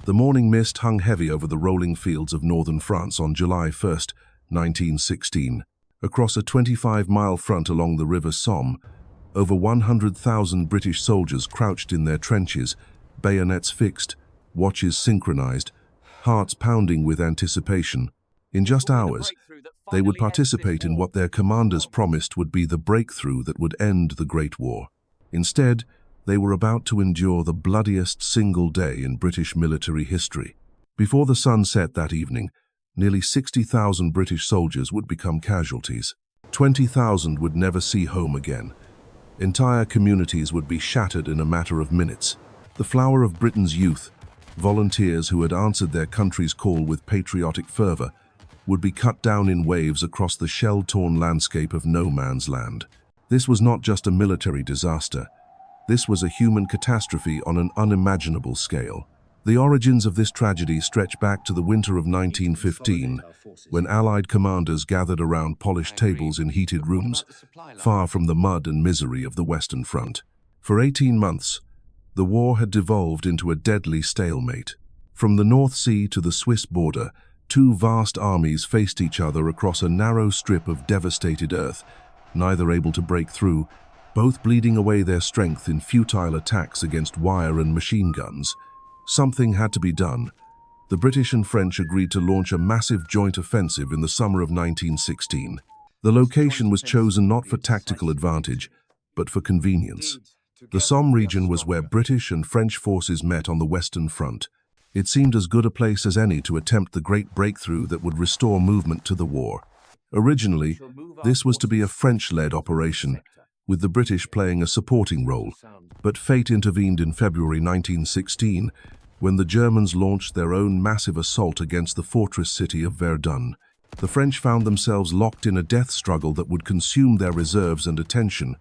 The morning mist hung heavy over the rolling fields of northern France on July 1st, 1916. Across a 25-mile front along the river Somme, over 100,000 British soldiers crouched in their trenches, bayonets fixed, watches synchronized, hearts pounding with anticipation. In just hours, they would participate in what their commanders promised would be the breakthrough that would end the Great War. Instead, they were about to endure the bloodiest single day in British military history. Before the sun set that evening, nearly 60,000 British soldiers would become casualties. 20,000 would never see home again. Entire communities would be shattered in a matter of minutes. The flower of Britain's youth, volunteers who had answered their country's call with patriotic fervor, would be cut down in waves across the shell-torn landscape of no man's land. This was not just a military disaster. This was a human catastrophe on an unimaginable scale. The origins of this tragedy stretch back to the winter of 1915, when Allied commanders gathered around polished tables in heated rooms, far from the mud and misery of the Western Front. For 18 months, the war had devolved into a deadly stalemate. From the North Sea to the Swiss border, two vast armies faced each other across a narrow strip of devastated earth, neither able to break through, both bleeding away their strength in futile attacks against wire and machine guns. Something had to be done. The British and French agreed to launch a massive joint offensive in the summer of 1916. The location was chosen not for tactical advantage, but for convenience. The Somme region was where British and French forces met on the Western Front. It seemed as good a place as any to attempt the great breakthrough that would restore movement to the war. Originally, this was to be a French-led operation, with the British playing a supporting role, but fate intervened in February 1916 when the Germans launched their own massive assault against the fortress city of Verdun. The French found themselves locked in a death struggle that would consume their reserves and attention.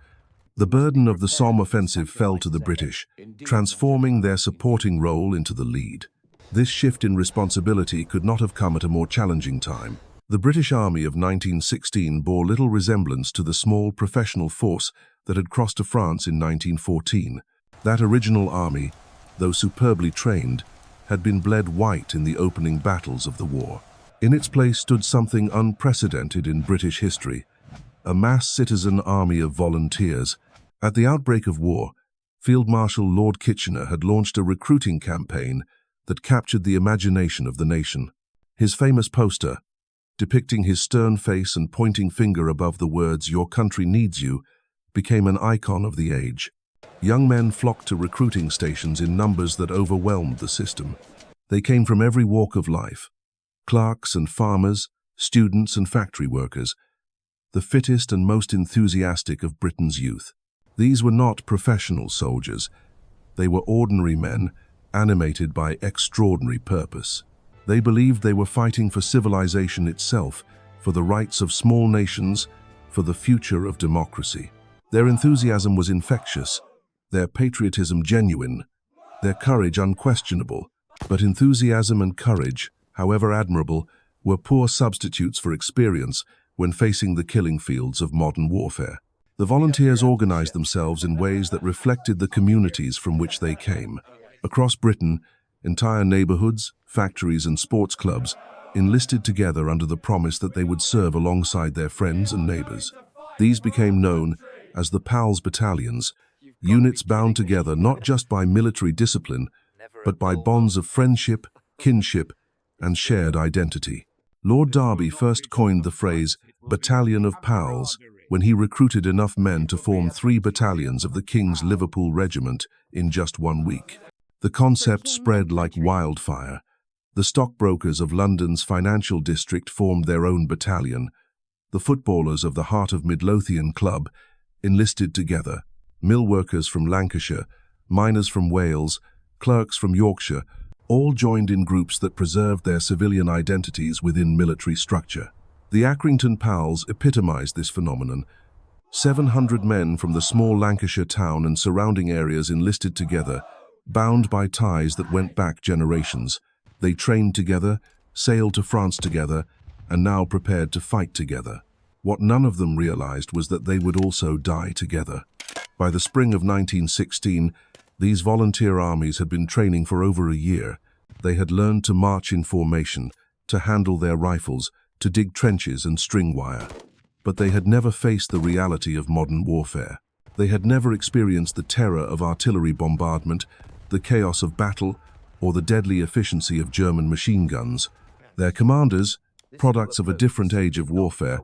The burden of the Somme offensive fell to the British, transforming their supporting role into the lead. This shift in responsibility could not have come at a more challenging time. The British Army of 1916 bore little resemblance to the small professional force that had crossed to France in 1914. That original army, though superbly trained, had been bled white in the opening battles of the war. In its place stood something unprecedented in British history, a mass citizen army of volunteers. At the outbreak of war, Field Marshal Lord Kitchener had launched a recruiting campaign that captured the imagination of the nation. His famous poster, depicting his stern face and pointing finger above the words, "Your country needs you," became an icon of the age. Young men flocked to recruiting stations in numbers that overwhelmed the system. They came from every walk of life: clerks and farmers, students and factory workers, the fittest and most enthusiastic of Britain's youth. These were not professional soldiers. They were ordinary men, animated by extraordinary purpose. They believed they were fighting for civilization itself, for the rights of small nations, for the future of democracy. Their enthusiasm was infectious, their patriotism genuine, their courage unquestionable. But enthusiasm and courage, however admirable, were poor substitutes for experience when facing the killing fields of modern warfare. The volunteers organized themselves in ways that reflected the communities from which they came. Across Britain, entire neighborhoods, factories and sports clubs enlisted together under the promise that they would serve alongside their friends and neighbors. These became known as the Pals Battalions, units bound together not just by military discipline, but by bonds of friendship, kinship, and shared identity. Lord Derby first coined the phrase "Battalion of Pals" when he recruited enough men to form 3 battalions of the King's Liverpool Regiment in just 1 week. The concept spread like wildfire. The stockbrokers of London's financial district formed their own battalion. The footballers of the Heart of Midlothian Club enlisted together. Mill workers from Lancashire, miners from Wales, clerks from Yorkshire, all joined in groups that preserved their civilian identities within military structure. The Accrington Pals epitomized this phenomenon. 700 men from the small Lancashire town and surrounding areas enlisted together, bound by ties that went back generations. They trained together, sailed to France together, and now prepared to fight together. What none of them realized was that they would also die together. By the spring of 1916, these volunteer armies had been training for over a year. They had learned to march in formation, to handle their rifles, to dig trenches and string wire. But they had never faced the reality of modern warfare. They had never experienced the terror of artillery bombardment, the chaos of battle, or the deadly efficiency of German machine guns. Their commanders, products of a different age of warfare,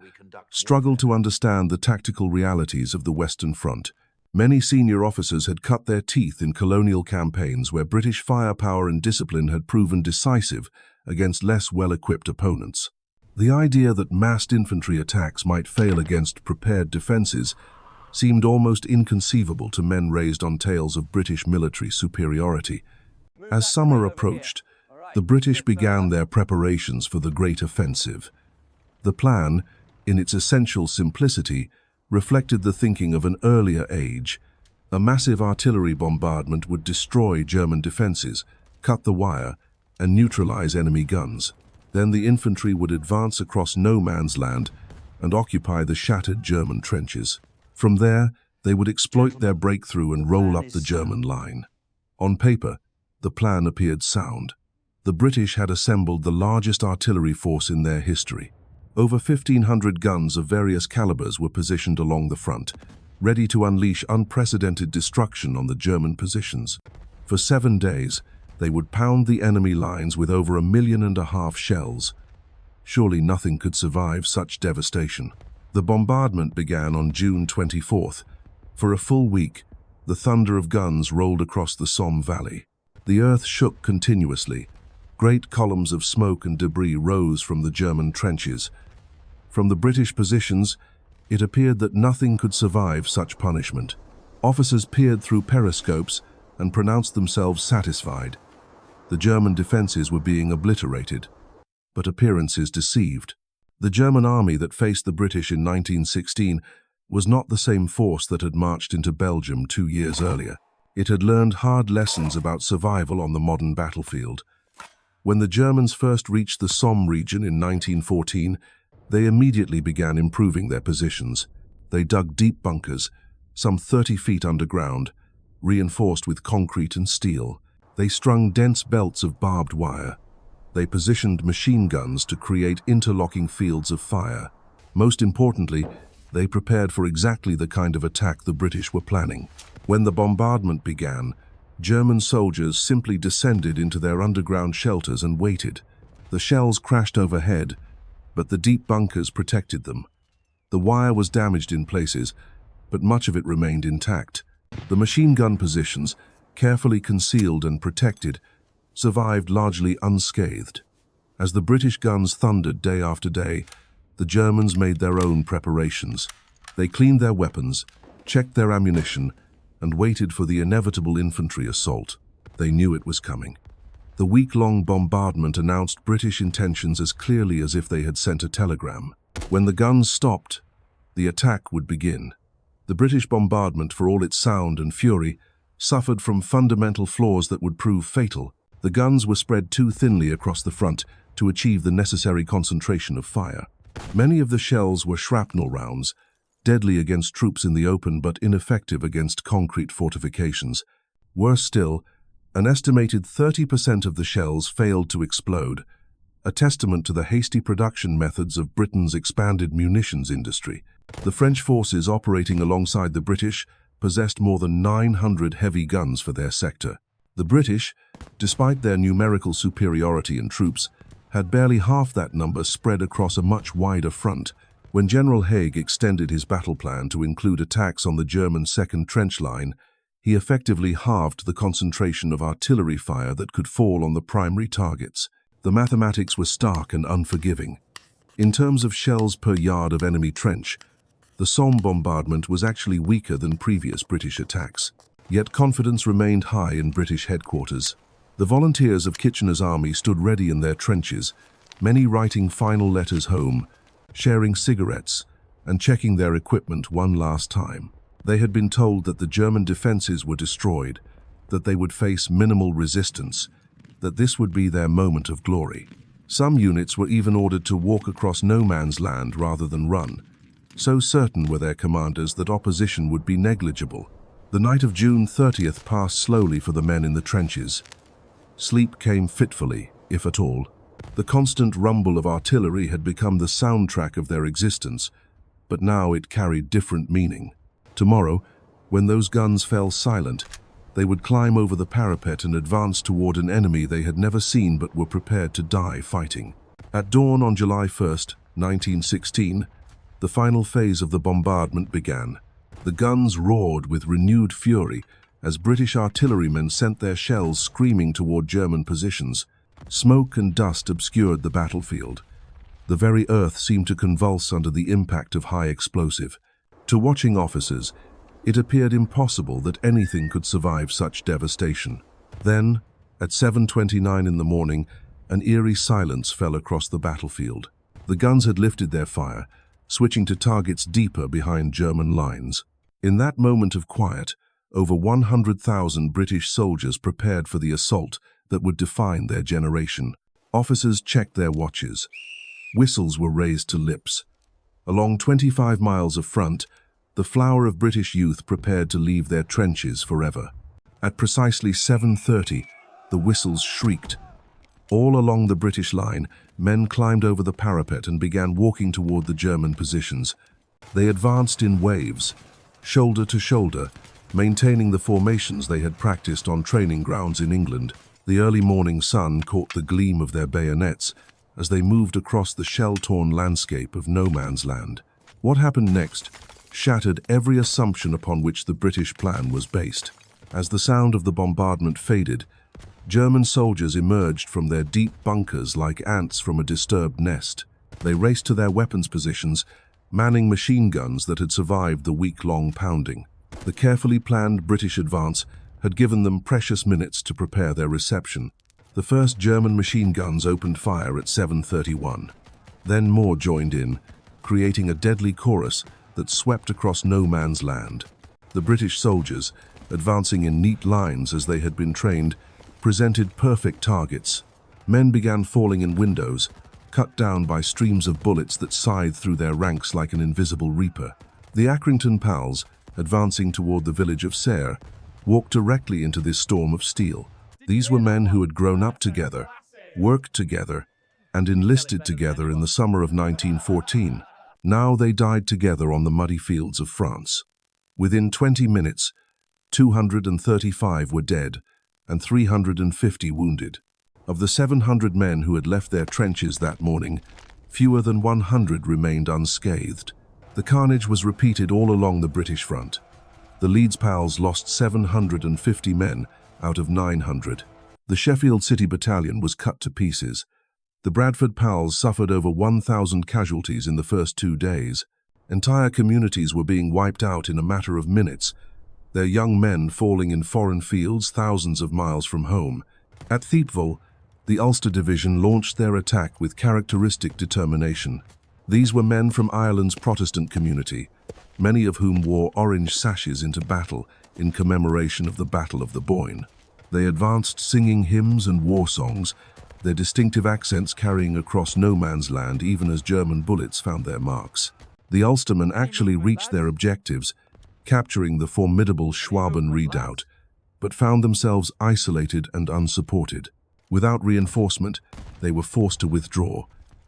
struggled to understand the tactical realities of the Western Front. Many senior officers had cut their teeth in colonial campaigns where British firepower and discipline had proven decisive against less well-equipped opponents. The idea that massed infantry attacks might fail against prepared defenses seemed almost inconceivable to men raised on tales of British military superiority. As summer approached, the British began their preparations for the Great Offensive. The plan, in its essential simplicity, reflected the thinking of an earlier age. A massive artillery bombardment would destroy German defenses, cut the wire, and neutralize enemy guns. Then the infantry would advance across no man's land and occupy the shattered German trenches. From there, they would exploit their breakthrough and roll up the German line. On paper, the plan appeared sound. The British had assembled the largest artillery force in their history. Over 1,500 guns of various calibers were positioned along the front, ready to unleash unprecedented destruction on the German positions. For 7 days, they would pound the enemy lines with over 1.5 million shells. Surely nothing could survive such devastation. The bombardment began on June 24th. For a full week, the thunder of guns rolled across the Somme Valley. The earth shook continuously. Great columns of smoke and debris rose from the German trenches. From the British positions, it appeared that nothing could survive such punishment. Officers peered through periscopes and pronounced themselves satisfied. The German defenses were being obliterated, but appearances deceived. The German army that faced the British in 1916 was not the same force that had marched into Belgium 2 years earlier. It had learned hard lessons about survival on the modern battlefield. When the Germans first reached the Somme region in 1914, they immediately began improving their positions. They dug deep bunkers, some 30 feet underground, reinforced with concrete and steel. They strung dense belts of barbed wire. They positioned machine guns to create interlocking fields of fire. Most importantly, they prepared for exactly the kind of attack the British were planning. When the bombardment began, German soldiers simply descended into their underground shelters and waited. The shells crashed overhead, but the deep bunkers protected them. The wire was damaged in places, but much of it remained intact. The machine gun positions, carefully concealed and protected, survived largely unscathed. As the British guns thundered day after day, the Germans made their own preparations. They cleaned their weapons, checked their ammunition, and waited for the inevitable infantry assault. They knew it was coming. The week-long bombardment announced British intentions as clearly as if they had sent a telegram. When the guns stopped, the attack would begin. The British bombardment, for all its sound and fury, suffered from fundamental flaws that would prove fatal. The guns were spread too thinly across the front to achieve the necessary concentration of fire. Many of the shells were shrapnel rounds, deadly against troops in the open but ineffective against concrete fortifications. Worse still, an estimated 30% of the shells failed to explode, a testament to the hasty production methods of Britain's expanded munitions industry. The French forces operating alongside the British possessed more than 900 heavy guns for their sector. The British, despite their numerical superiority in troops, had barely half that number spread across a much wider front. When General Haig extended his battle plan to include attacks on the German second trench line, he effectively halved the concentration of artillery fire that could fall on the primary targets. The mathematics were stark and unforgiving. In terms of shells per yard of enemy trench, the Somme bombardment was actually weaker than previous British attacks. Yet confidence remained high in British headquarters. The volunteers of Kitchener's army stood ready in their trenches, many writing final letters home, sharing cigarettes, and checking their equipment one last time. They had been told that the German defenses were destroyed, that they would face minimal resistance, that this would be their moment of glory. Some units were even ordered to walk across no man's land rather than run. So certain were their commanders that opposition would be negligible. The night of June 30th passed slowly for the men in the trenches. Sleep came fitfully, if at all. The constant rumble of artillery had become the soundtrack of their existence, but now it carried different meaning. Tomorrow, when those guns fell silent, they would climb over the parapet and advance toward an enemy they had never seen but were prepared to die fighting. At dawn on July 1st, 1916, the final phase of the bombardment began. The guns roared with renewed fury as British artillerymen sent their shells screaming toward German positions. Smoke and dust obscured the battlefield. The very earth seemed to convulse under the impact of high explosive. To watching officers, it appeared impossible that anything could survive such devastation. Then, at 7:29 in the morning, an eerie silence fell across the battlefield. The guns had lifted their fire, switching to targets deeper behind German lines. In that moment of quiet, over 100,000 British soldiers prepared for the assault that would define their generation. Officers checked their watches. Whistles were raised to lips. Along 25 miles of front, the flower of British youth prepared to leave their trenches forever. At precisely 7:30, the whistles shrieked. All along the British line, men climbed over the parapet and began walking toward the German positions. They advanced in waves, shoulder to shoulder, maintaining the formations they had practiced on training grounds in England. The early morning sun caught the gleam of their bayonets as they moved across the shell-torn landscape of no man's land. What happened next shattered every assumption upon which the British plan was based. As the sound of the bombardment faded, German soldiers emerged from their deep bunkers like ants from a disturbed nest. They raced to their weapons positions, manning machine guns that had survived the week-long pounding. The carefully planned British advance had given them precious minutes to prepare their reception. The first German machine guns opened fire at 7:31. Then more joined in, creating a deadly chorus that swept across no man's land. The British soldiers, advancing in neat lines as they had been trained, presented perfect targets. Men began falling in windows, cut down by streams of bullets that scythed through their ranks like an invisible reaper. The Accrington Pals, advancing toward the village of Serre, walked directly into this storm of steel. These were men who had grown up together, worked together, and enlisted together in the summer of 1914. Now they died together on the muddy fields of France. Within 20 minutes, 235 were dead and 350 wounded. Of the 700 men who had left their trenches that morning, fewer than 100 remained unscathed. The carnage was repeated all along the British front. The Leeds Pals lost 750 men out of 900. The Sheffield City Battalion was cut to pieces. The Bradford Pals suffered over 1,000 casualties in the first 2 days. Entire communities were being wiped out in a matter of minutes, their young men falling in foreign fields thousands of miles from home. At Thiepval, the Ulster Division launched their attack with characteristic determination. These were men from Ireland's Protestant community, many of whom wore orange sashes into battle in commemoration of the Battle of the Boyne. They advanced singing hymns and war songs, their distinctive accents carrying across no man's land even as German bullets found their marks. The Ulstermen actually reached their objectives, capturing the formidable Schwaben redoubt, but found themselves isolated and unsupported. Without reinforcement, they were forced to withdraw,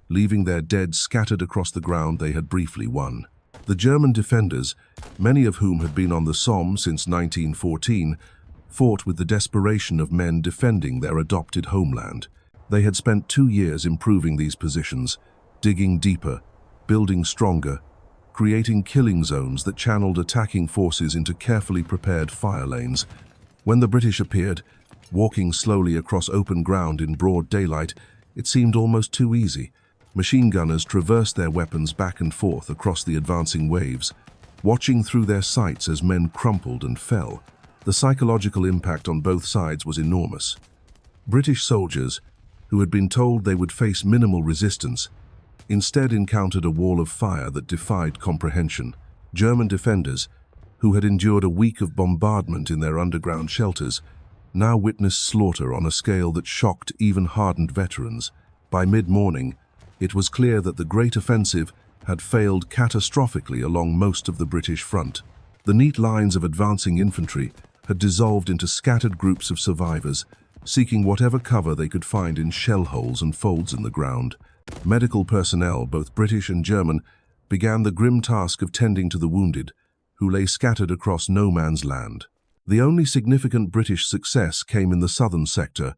leaving their dead scattered across the ground they had briefly won. The German defenders, many of whom had been on the Somme since 1914, fought with the desperation of men defending their adopted homeland. They had spent 2 years improving these positions, digging deeper, building stronger, creating killing zones that channeled attacking forces into carefully prepared fire lanes. When the British appeared, walking slowly across open ground in broad daylight, it seemed almost too easy. Machine gunners traversed their weapons back and forth across the advancing waves, watching through their sights as men crumpled and fell. The psychological impact on both sides was enormous. British soldiers, who had been told they would face minimal resistance, instead encountered a wall of fire that defied comprehension. German defenders, who had endured a week of bombardment in their underground shelters, now witnessed slaughter on a scale that shocked even hardened veterans. By mid-morning, it was clear that the Great Offensive had failed catastrophically along most of the British front. The neat lines of advancing infantry had dissolved into scattered groups of survivors, seeking whatever cover they could find in shell holes and folds in the ground. Medical personnel, both British and German, began the grim task of tending to the wounded, who lay scattered across no man's land. The only significant British success came in the southern sector,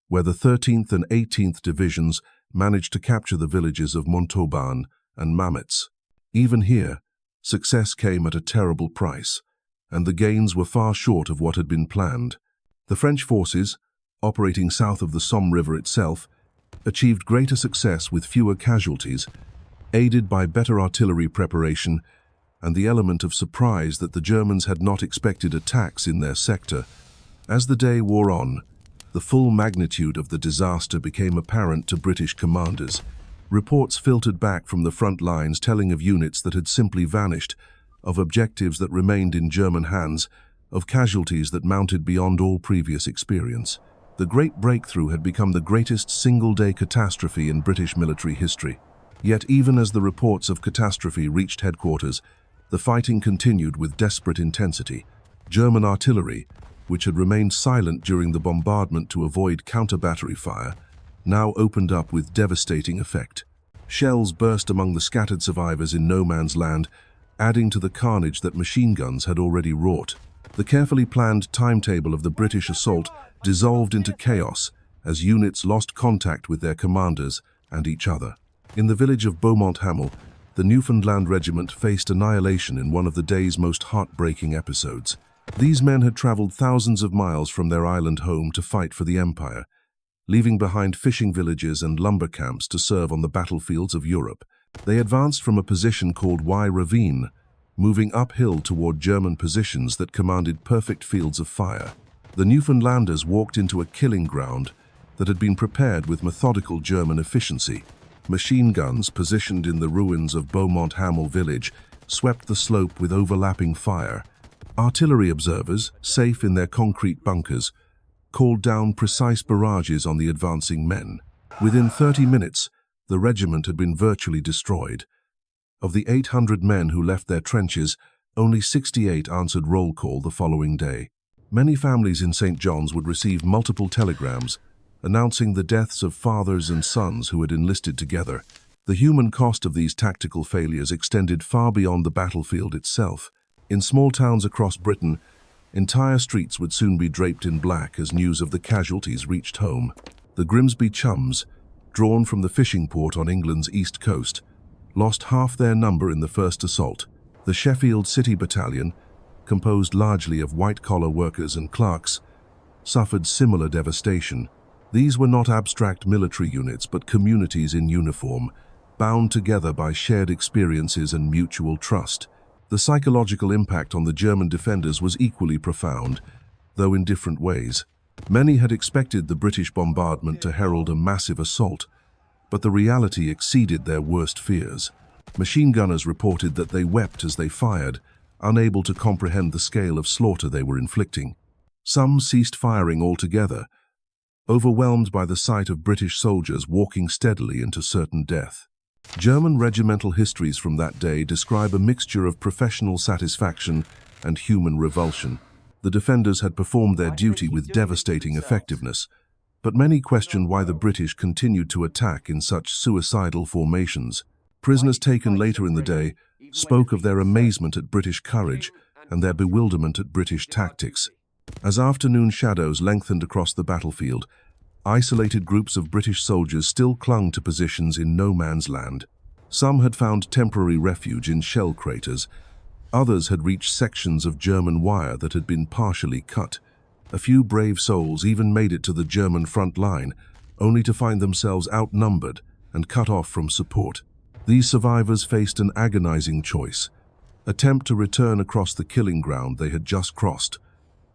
where the 13th and 18th Divisions managed to capture the villages of Montauban and Mametz. Even here, success came at a terrible price, and the gains were far short of what had been planned. The French forces, operating south of the Somme River itself, achieved greater success with fewer casualties, aided by better artillery preparation and the element of surprise that the Germans had not expected attacks in their sector. As the day wore on, the full magnitude of the disaster became apparent to British commanders. Reports filtered back from the front lines telling of units that had simply vanished, of objectives that remained in German hands, of casualties that mounted beyond all previous experience. The Great Breakthrough had become the greatest single-day catastrophe in British military history. Yet even as the reports of catastrophe reached headquarters, the fighting continued with desperate intensity. German artillery, which had remained silent during the bombardment to avoid counter-battery fire, now opened up with devastating effect. Shells burst among the scattered survivors in no man's land, adding to the carnage that machine guns had already wrought. The carefully planned timetable of the British assault dissolved into chaos as units lost contact with their commanders and each other. In the village of Beaumont-Hamel, the Newfoundland Regiment faced annihilation in one of the day's most heartbreaking episodes. These men had traveled thousands of miles from their island home to fight for the Empire, leaving behind fishing villages and lumber camps to serve on the battlefields of Europe. They advanced from a position called Y Ravine, moving uphill toward German positions that commanded perfect fields of fire. The Newfoundlanders walked into a killing ground that had been prepared with methodical German efficiency. Machine guns positioned in the ruins of Beaumont-Hamel village swept the slope with overlapping fire. Artillery observers, safe in their concrete bunkers, called down precise barrages on the advancing men. Within 30 minutes, the regiment had been virtually destroyed. Of the 800 men who left their trenches, only 68 answered roll call the following day. Many families in St. John's would receive multiple telegrams announcing the deaths of fathers and sons who had enlisted together. The human cost of these tactical failures extended far beyond the battlefield itself. In small towns across Britain, entire streets would soon be draped in black as news of the casualties reached home. The Grimsby Chums, drawn from the fishing port on England's east coast, lost half their number in the first assault. The Sheffield City Battalion, composed largely of white-collar workers and clerks, suffered similar devastation. These were not abstract military units, but communities in uniform, bound together by shared experiences and mutual trust. The psychological impact on the German defenders was equally profound, though in different ways. Many had expected the British bombardment to herald a massive assault, but the reality exceeded their worst fears. Machine gunners reported that they wept as they fired, unable to comprehend the scale of slaughter they were inflicting. Some ceased firing altogether, overwhelmed by the sight of British soldiers walking steadily into certain death. German regimental histories from that day describe a mixture of professional satisfaction and human revulsion. The defenders had performed their duty with devastating effectiveness, but many questioned why the British continued to attack in such suicidal formations. Prisoners taken later in the day spoke of their amazement at British courage and their bewilderment at British tactics. As afternoon shadows lengthened across the battlefield, isolated groups of British soldiers still clung to positions in no man's land. Some had found temporary refuge in shell craters. Others had reached sections of German wire that had been partially cut. A few brave souls even made it to the German front line, only to find themselves outnumbered and cut off from support. These survivors faced an agonizing choice: attempt to return across the killing ground they had just crossed,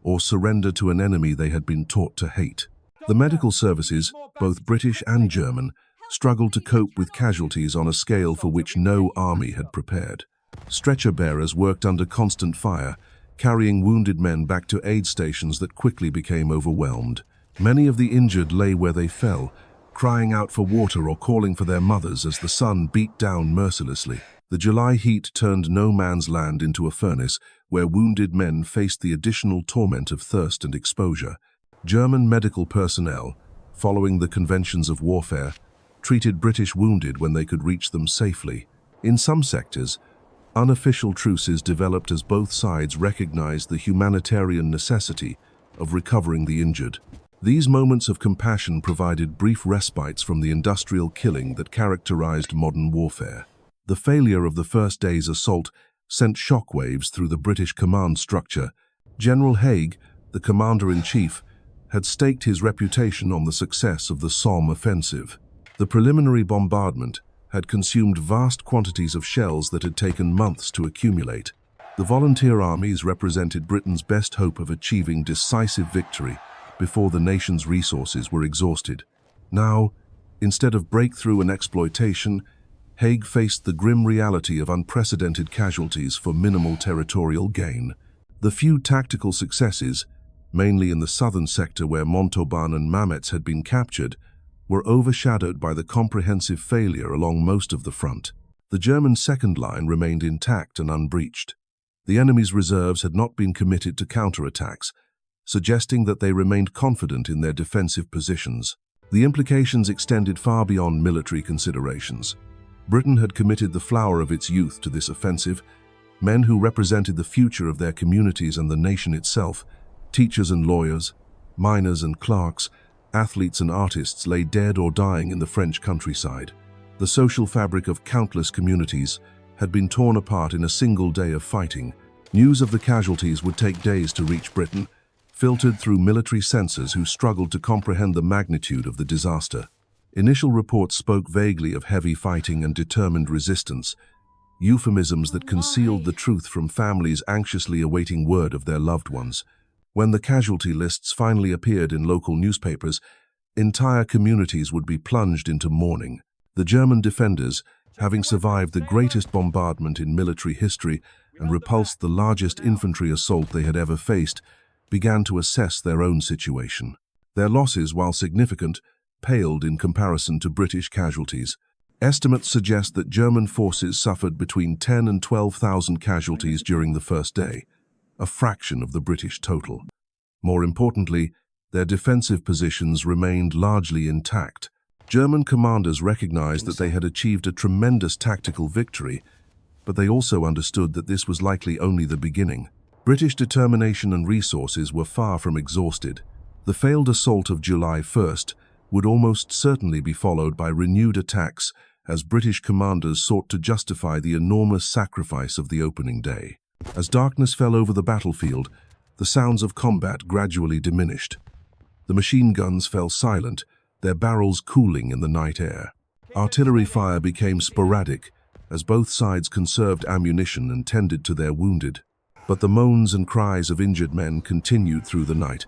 or surrender to an enemy they had been taught to hate. The medical services, both British and German, struggled to cope with casualties on a scale for which no army had prepared. Stretcher bearers worked under constant fire, carrying wounded men back to aid stations that quickly became overwhelmed. Many of the injured lay where they fell, crying out for water or calling for their mothers as the sun beat down mercilessly. The July heat turned no man's land into a furnace where wounded men faced the additional torment of thirst and exposure. German medical personnel, following the conventions of warfare, treated British wounded when they could reach them safely. In some sectors, unofficial truces developed as both sides recognized the humanitarian necessity of recovering the injured. These moments of compassion provided brief respites from the industrial killing that characterized modern warfare. The failure of the first day's assault sent shockwaves through the British command structure. General Haig, the commander-in-chief, had staked his reputation on the success of the Somme offensive. The preliminary bombardment had consumed vast quantities of shells that had taken months to accumulate. The volunteer armies represented Britain's best hope of achieving decisive victory before the nation's resources were exhausted. Now, instead of breakthrough and exploitation, Haig faced the grim reality of unprecedented casualties for minimal territorial gain. The few tactical successes, mainly in the southern sector where Montauban and Mametz had been captured, were overshadowed by the comprehensive failure along most of the front. The German second line remained intact and unbreached. The enemy's reserves had not been committed to counterattacks, suggesting that they remained confident in their defensive positions. The implications extended far beyond military considerations. Britain had committed the flower of its youth to this offensive, men who represented the future of their communities and the nation itself. Teachers and lawyers, miners and clerks, athletes and artists lay dead or dying in the French countryside. The social fabric of countless communities had been torn apart in a single day of fighting. News of the casualties would take days to reach Britain, filtered through military censors who struggled to comprehend the magnitude of the disaster. Initial reports spoke vaguely of heavy fighting and determined resistance, euphemisms that concealed the truth from families anxiously awaiting word of their loved ones. When the casualty lists finally appeared in local newspapers, entire communities would be plunged into mourning. The German defenders, having survived the greatest bombardment in military history and repulsed the largest infantry assault they had ever faced, began to assess their own situation. Their losses, while significant, paled in comparison to British casualties. Estimates suggest that German forces suffered between 10 and 12,000 casualties during the first day, a fraction of the British total. More importantly, their defensive positions remained largely intact. German commanders recognized that they had achieved a tremendous tactical victory, but they also understood that this was likely only the beginning. British determination and resources were far from exhausted. The failed assault of July 1st would almost certainly be followed by renewed attacks as British commanders sought to justify the enormous sacrifice of the opening day. As darkness fell over the battlefield, the sounds of combat gradually diminished. The machine guns fell silent, their barrels cooling in the night air. Artillery fire became sporadic as both sides conserved ammunition and tended to their wounded. But the moans and cries of injured men continued through the night,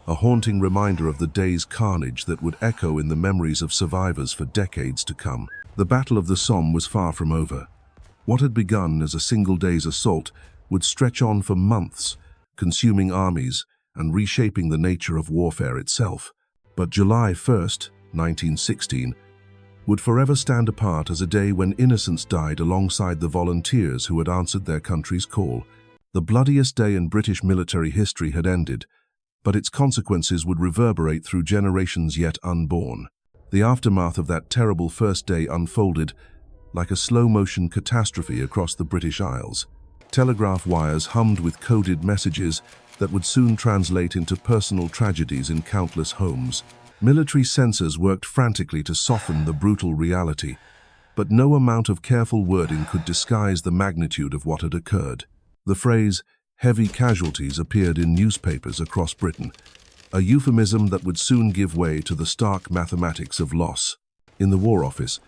a haunting reminder of the day's carnage that would echo in the memories of survivors for decades to come. The Battle of the Somme was far from over. What had begun as a single day's assault would stretch on for months, consuming armies and reshaping the nature of warfare itself. But July 1st, 1916, would forever stand apart as a day when innocents died alongside the volunteers who had answered their country's call. The bloodiest day in British military history had ended, but its consequences would reverberate through generations yet unborn. The aftermath of that terrible first day unfolded like a slow-motion catastrophe across the British Isles. Telegraph wires hummed with coded messages that would soon translate into personal tragedies in countless homes. Military censors worked frantically to soften the brutal reality, but no amount of careful wording could disguise the magnitude of what had occurred. The phrase, "heavy casualties," appeared in newspapers across Britain, a euphemism that would soon give way to the stark mathematics of loss. In the War Office,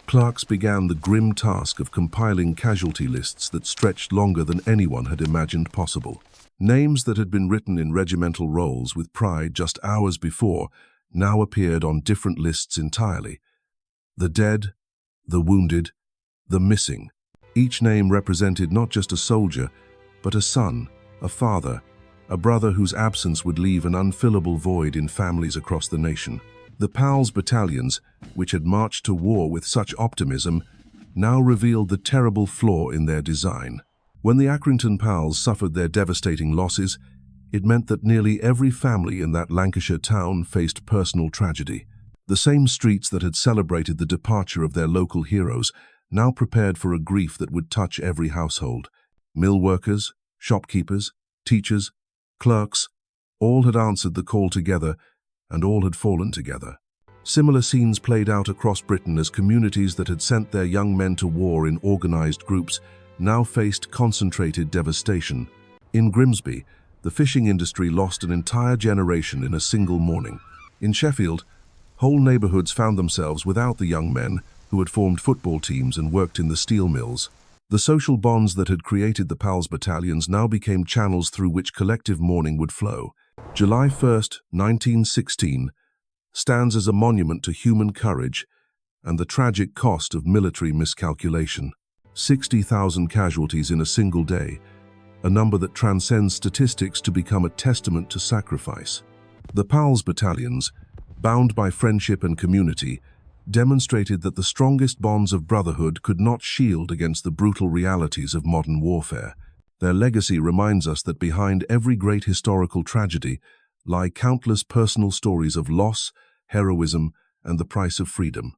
clerks began the grim task of compiling casualty lists that stretched longer than anyone had imagined possible. Names that had been written in regimental rolls with pride just hours before now appeared on different lists entirely. The dead, the wounded, the missing. Each name represented not just a soldier, but a son, a father, a brother whose absence would leave an unfillable void in families across the nation. The Pals battalions, which had marched to war with such optimism, now revealed the terrible flaw in their design. When the Accrington Pals suffered their devastating losses, It meant that nearly every family in that Lancashire town faced personal tragedy. The same streets that had celebrated the departure of their local heroes now prepared for a grief that would touch every household. Mill workers, shopkeepers, teachers, clerks, all had answered the call together, and all had fallen together. Similar scenes played out across Britain as communities that had sent their young men to war in organized groups now faced concentrated devastation. In Grimsby, the fishing industry lost an entire generation in a single morning. In Sheffield, whole neighborhoods found themselves without the young men who had formed football teams and worked in the steel mills. The social bonds that had created the Pals battalions now became channels through which collective mourning would flow. July 1st, 1916, stands as a monument to human courage and the tragic cost of military miscalculation. 60,000 casualties in a single day, a number that transcends statistics to become a testament to sacrifice. The Pals battalions, bound by friendship and community, demonstrated that the strongest bonds of brotherhood could not shield against the brutal realities of modern warfare. Their legacy reminds us that behind every great historical tragedy lie countless personal stories of loss, heroism, and the price of freedom.